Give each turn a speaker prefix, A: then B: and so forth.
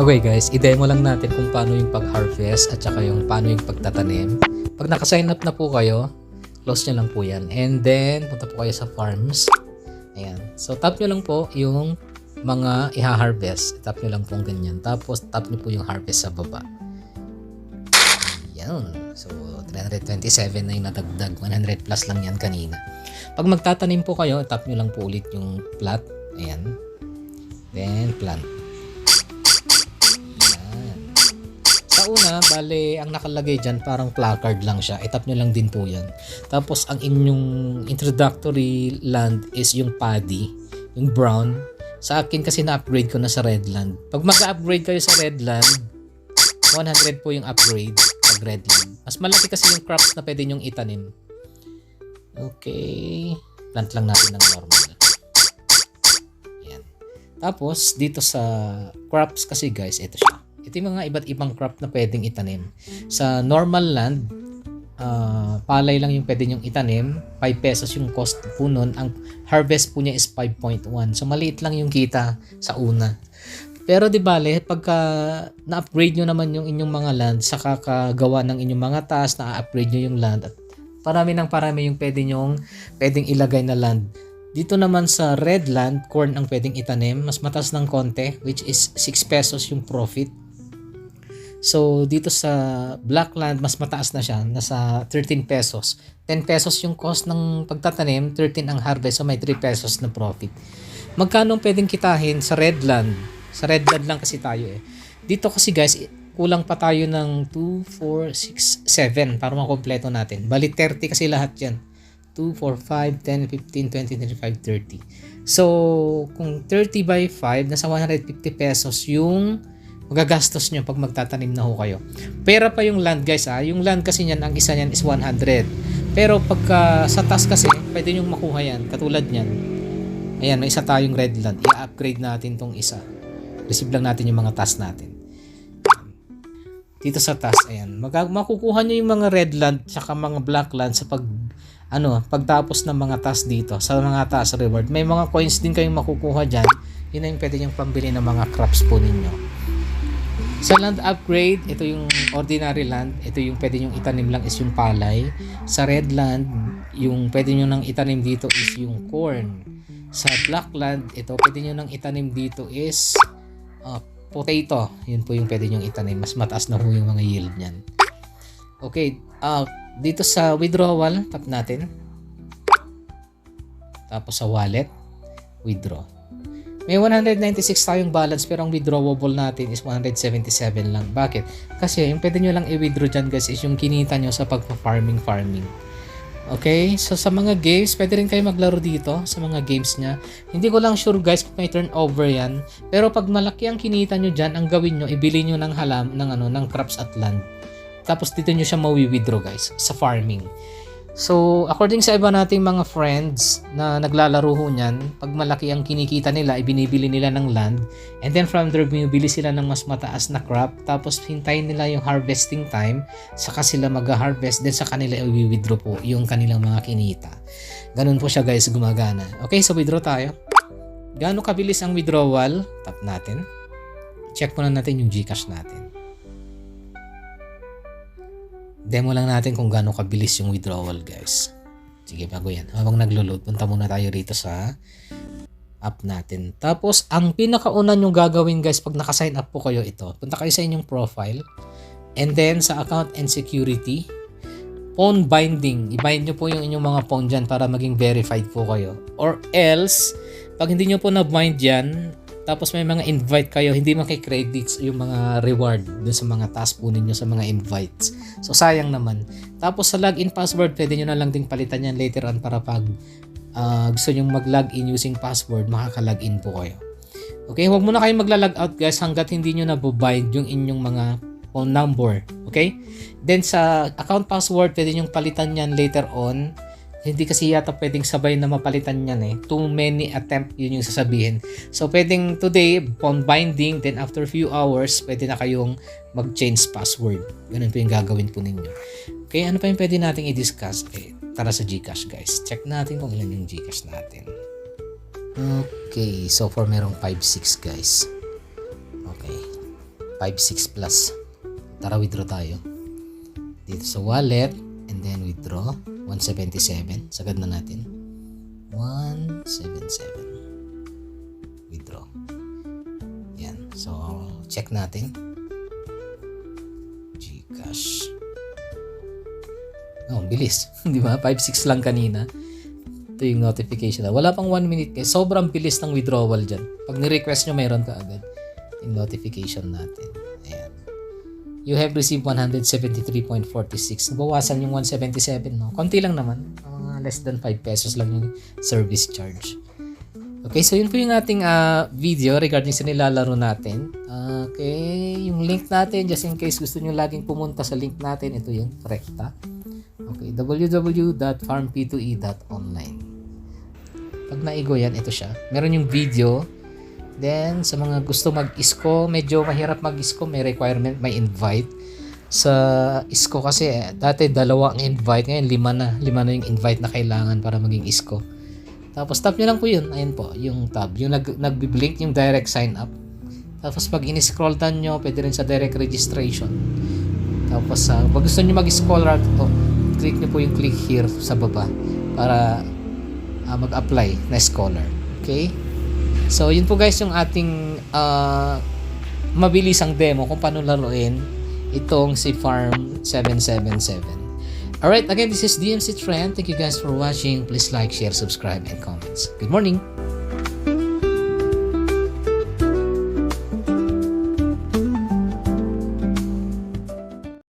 A: Okay guys, i-demo lang natin kung paano yung pag-harvest at saka yung paano yung pagtatanim. Pag naka-sign up na po kayo, close nyo lang po yan. And then, punta po kayo sa farms. Ayan. So, tap nyo lang po yung mga iha-harvest. Tap nyo lang po ganyan. Tapos, tap nyo po yung harvest sa baba. Ayan. So, 327 na yung natagdag. 100 plus lang yan kanina. Pag magtatanim po kayo, tap nyo lang po ulit yung plat. Ayan. Then, plant. Sa una, bale, ang nakalagay dyan, parang placard lang siya. Itap nyo lang din po yan. Tapos, ang inyong introductory land is yung paddy, yung brown. Sa akin kasi na-upgrade ko na sa red land. Pag mag-upgrade kayo sa red land, 100 po yung upgrade pag red land. Mas malaki kasi yung crops na pwede nyong itanim. Okay. Plant lang natin ng normal. Ayan. Tapos, dito sa crops kasi guys, ito siya. Ito yung mga iba't ibang crop na pwedeng itanim. Sa normal land, palay lang yung pwede nyong itanim. 5 pesos yung cost po nun. Ang harvest po niya is 5.1. So, maliit lang yung kita sa una. Pero di bale, pagka na-upgrade nyo naman yung inyong mga land, sa kakagawa ng inyong mga task, na-upgrade nyo yung land, at parami yung pwedeng ilagay na land. Dito naman sa red land, corn ang pwedeng itanim. Mas mataas ng konti, which is 6 pesos yung profit. So, dito sa black land, mas mataas na siya. Nasa 13 pesos. 10 pesos yung cost ng pagtatanim, 13 ang harvest. So, may 3 pesos na profit. Magkano pwedeng kitahin sa red land? Sa red land lang kasi tayo eh. Dito kasi guys, kulang pa tayo ng 2, 4, 6, 7 para makompleto natin. Bali 30 kasi lahat yan. 2, 4, 5, 10, 15, 20, 25, 30. So, kung 30 by 5, nasa 150 pesos yung magagastos nyo pag magtatanim na ho kayo. Pera pa yung land guys ha. Yung land kasi niyan, ang isa niyan is 100. Pero pagka sa task kasi, pwede nyo makuha yan. Katulad niyan. Ayan, may isa tayong red land. I-upgrade natin tong isa. Receive lang natin yung mga task natin. Dito sa task, ayan. Makukuha nyo yung mga red land tsaka mga black land sa pagtapos ng mga task dito. Sa mga task reward. May mga coins din kayong makukuha dyan. Yun na yung pwede nyong pambili ng mga crops po ninyo. Sa land upgrade, ito yung ordinary land. Ito yung pwede nyong itanim lang is yung palay. Sa red land, yung pwede nyo nang itanim dito is yung corn. Sa black land, ito pwede nyo nang itanim dito is potato. Yun po yung pwede nyong itanim. Mas mataas na po yung mga yield nyan. Okay. Dito sa withdrawal, tap natin. Tapos sa wallet, withdraw. May 196 tayong balance pero ang withdrawable natin is 177 lang. Bakit? Kasi yung pwede nyo lang i-withdraw dyan guys is yung kinita nyo sa pagpa-farming. Okay? So sa mga games, pwede rin kayo maglaro dito sa mga games nya. Hindi ko lang sure guys kung may turnover yan. Pero pag malaki ang kinita nyo dyan, ang gawin nyo, ibili nyo ng ng crops at land. Tapos dito nyo siya mawi-withdraw guys sa farming. So, according sa iba nating mga friends na naglalaro ho niyan, pag malaki ang kinikita nila, ibinibili nila ng land. And then from there, binibili sila ng mas mataas na crop. Tapos hintayin nila yung harvesting time. Saka sila mag-harvest. Then sa kanila i-withdraw po yung kanilang mga kinita. Ganun po siya guys, gumagana. Okay, so withdraw tayo. Gaano kabilis ang withdrawal? Tap natin. Check muna natin yung GCash natin. Demo lang natin kung gaano kabilis yung withdrawal guys. Sige, bago yan. Habang naglo-load, punta muna tayo rito sa app natin. Tapos, ang pinakauna nyo gagawin guys pag naka-sign up po kayo ito, punta kayo sa inyong profile. And then, sa account and security, phone binding. I-bind nyo po yung inyong mga phone dyan para maging verified po kayo. Or else, pag hindi nyo po na-bind yan, tapos may mga invite kayo, hindi makikredits yung mga reward dun sa mga task po ninyo sa mga invites. So, sayang naman. Tapos sa login password, pwede nyo na lang ding palitan yan later on para pag gusto nyo mag-login using password, makaka-login po kayo. Okay, huwag muna kayo magla-log out guys hanggat hindi nyo na-bind yung inyong mga phone number. Okay? Then sa account password, pwede nyo palitan yan later on. Hindi kasi yata pwedeng sabay na mapalitan yan eh. Too many attempt, yun yung sasabihin. So, pwedeng today, phone binding, then after few hours, pwede na kayong mag-change password. Ganun po yung gagawin po ninyo. Okay, ano pa yung pwede nating i-discuss? Tara sa GCash guys. Check natin kung ilan yung GCash natin. Okay, so far merong 5-6 guys. Okay. 5-6 plus. Tara, withdraw tayo. Dito sa wallet, and then withdraw. 177. Sagad na natin. 177. Withdraw. Yan. So, check natin. Gcash. Oh, bilis. Di ba? 5-6 lang kanina. Ito yung notification. Wala pang 1 minute guys. Sobrang bilis ng withdrawal dyan. Pag ni-request nyo, mayroon ka agad yung notification natin. Ayan. You have received 173.46. Nabawasan yung 177, no? Konti lang naman. Less than 5 pesos lang yung service charge. Okay, so yun po yung ating video regarding sa nilalaro natin. Okay, yung link natin, just in case gusto nyo laging pumunta sa link natin, ito yung Recta. Okay, www.farmp2e.online. Pag naigo yan, ito siya. Meron yung video. Then, sa mga gusto mag-ISCO, medyo mahirap mag-ISCO, may requirement, may invite. Sa ISCO kasi, dati 2 ang invite, ngayon 5 na yung invite na kailangan para maging ISCO. Tapos, tap nyo lang po yun. Ayun po, yung tab. Yung nag-blink yung direct sign up. Tapos, pag in-scroll down nyo, pwede rin sa direct registration. Tapos, pag gusto nyo mag-scholar, click nyo po yung click here sa baba para mag-apply na scholar. Okay? So, yun po guys yung ating mabilisang demo kung paano laruin itong si Farm 777. Alright, again, this is DMC Trend. Thank you guys for watching. Please like, share, subscribe, and comments. Good morning!